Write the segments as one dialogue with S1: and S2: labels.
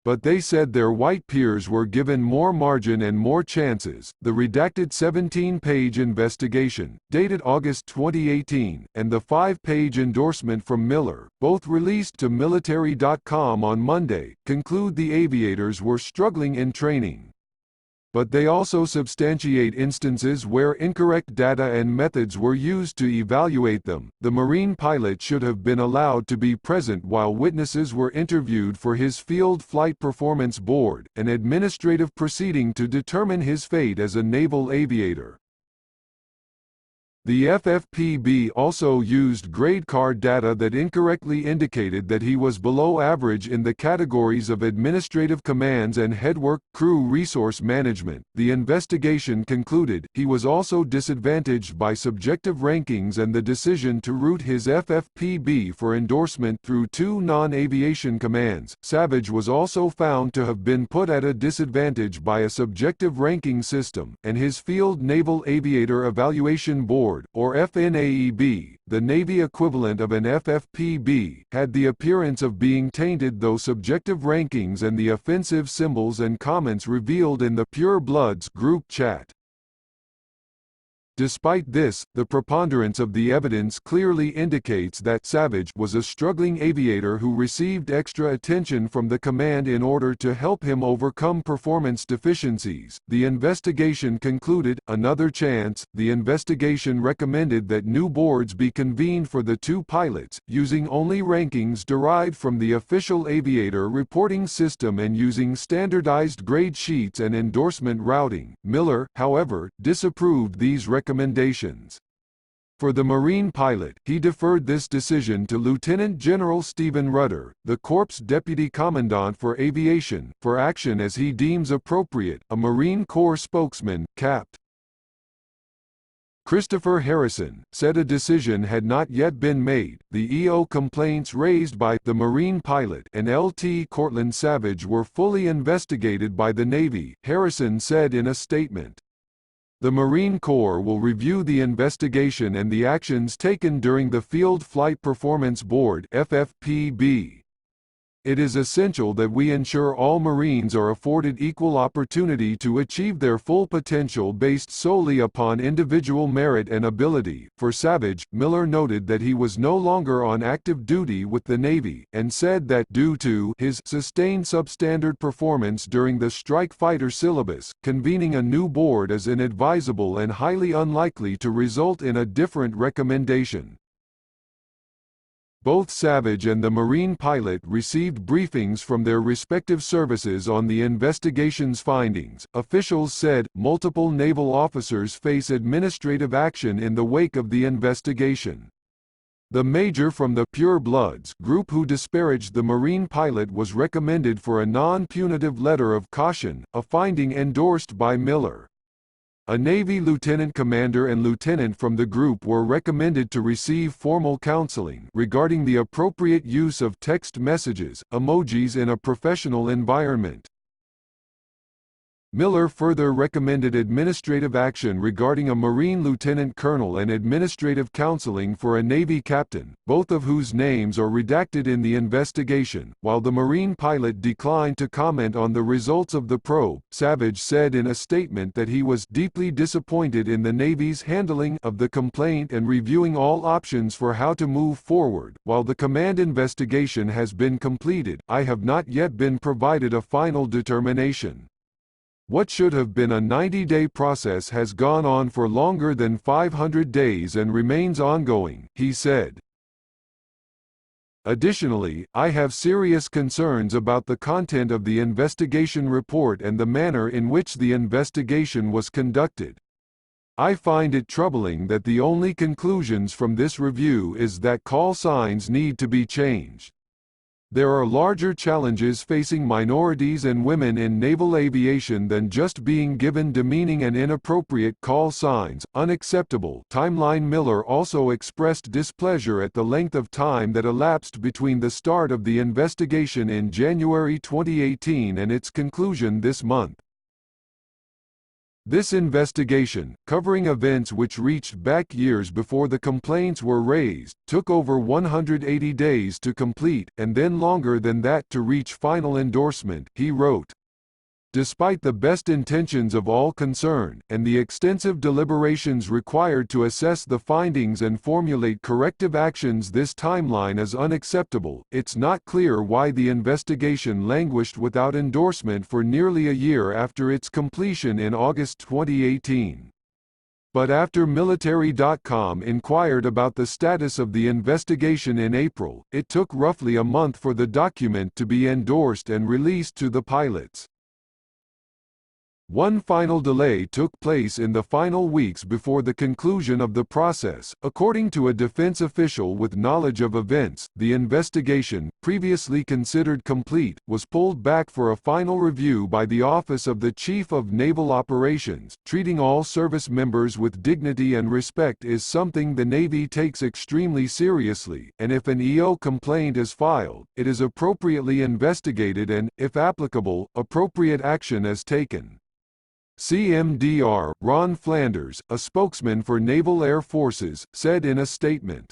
S1: but they said their white peers were given more margin and more chances. The redacted 17-page investigation, dated August 2018, and the 5-page endorsement from Miller, both released to military.com on Monday, conclude the aviators were struggling in training. But they also substantiate instances where incorrect data and methods were used to evaluate them. The Marine pilot should have been allowed to be present while witnesses were interviewed for his Field Flight Performance Board, an administrative proceeding to determine his fate as a naval aviator. The FFPB also used grade card data that incorrectly indicated that he was below average in the categories of administrative commands and headwork, crew resource management. The investigation concluded he was also disadvantaged by subjective rankings and the decision to route his FFPB for endorsement through 2 non-aviation commands. Savage was also found to have been put at a disadvantage by a subjective ranking system, and his Field Naval Aviator Evaluation Board, or FNAEB, the Navy equivalent of an FFPB, had the appearance of being tainted, though subjective rankings and the offensive symbols and comments revealed in the Pure Bloods group chat. Despite this, the preponderance of the evidence clearly indicates that Savage was a struggling aviator who received extra attention from the command in order to help him overcome performance deficiencies. The investigation concluded, another chance. The investigation recommended that new boards be convened for the 2 pilots, using only rankings derived from the official aviator reporting system and using standardized grade sheets and endorsement routing. Miller, however, disapproved these recommendations. For the Marine pilot, he deferred this decision to Lieutenant General Stephen Rudder, the Corps Deputy Commandant for Aviation, for action as he deems appropriate. A Marine Corps spokesman, Capt. Christopher Harrison, said a decision had not yet been made. The EO complaints raised by the Marine pilot and LT Cortland Savage were fully investigated by the Navy, Harrison said in a statement. The Marine Corps will review the investigation and the actions taken during the Field Flight Performance Board (FFPB). It is essential that we ensure all Marines are afforded equal opportunity to achieve their full potential based solely upon individual merit and ability. For Savage, Miller noted that he was no longer on active duty with the Navy, and said that due to his sustained substandard performance during the strike fighter syllabus, convening a new board is inadvisable and highly unlikely to result in a different recommendation. Both Savage and the Marine pilot received briefings from their respective services on the investigation's findings. Officials said multiple naval officers face administrative action in the wake of the investigation. The major from the Pure Bloods group who disparaged the Marine pilot was recommended for a non-punitive letter of caution, a finding endorsed by Miller. A Navy lieutenant commander and lieutenant from the group were recommended to receive formal counseling regarding the appropriate use of text messages, emojis in a professional environment. Miller further recommended administrative action regarding a Marine lieutenant colonel and administrative counseling for a Navy captain, both of whose names are redacted in the investigation. While the Marine pilot declined to comment on the results of the probe, Savage said in a statement that he was deeply disappointed in the Navy's handling of the complaint and reviewing all options for how to move forward. While the command investigation has been completed, I have not yet been provided a final determination. What should have been a 90-day process has gone on for longer than 500 days and remains ongoing, he said. Additionally, I have serious concerns about the content of the investigation report and the manner in which the investigation was conducted. I find it troubling that the only conclusions from this review is that call signs need to be changed. There are larger challenges facing minorities and women in naval aviation than just being given demeaning and inappropriate call signs. Unacceptable. Timeline. Miller also expressed displeasure at the length of time that elapsed between the start of the investigation in January 2018 and its conclusion this month. This investigation, covering events which reached back years before the complaints were raised, took over 180 days to complete, and then longer than that to reach final endorsement, he wrote. Despite the best intentions of all concerned, and the extensive deliberations required to assess the findings and formulate corrective actions, this timeline is unacceptable. It's not clear why the investigation languished without endorsement for nearly a year after its completion in August 2018. But after Military.com inquired about the status of the investigation in April, it took roughly a month for the document to be endorsed and released to the pilots. One final delay took place in the final weeks before the conclusion of the process. According to a defense official with knowledge of events, the investigation, previously considered complete, was pulled back for a final review by the Office of the Chief of Naval Operations. Treating all service members with dignity and respect is something the Navy takes extremely seriously, and if an EO complaint is filed, it is appropriately investigated and, if applicable, appropriate action is taken. CMDR Ron Flanders, a spokesman for Naval Air Forces, said in a statement,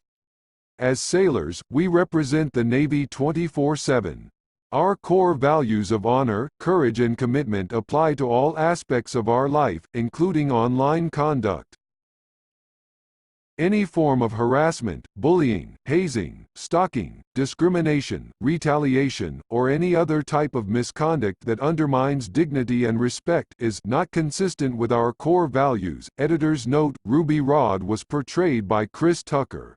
S1: "As sailors, we represent the Navy 24/7. Our core values of honor, courage and commitment apply to all aspects of our life, including online conduct. Any form of harassment, bullying, hazing, stalking, discrimination, retaliation, or any other type of misconduct that undermines dignity and respect is not consistent with our core values." Editor's note: Ruby Rod was portrayed by Chris Tucker.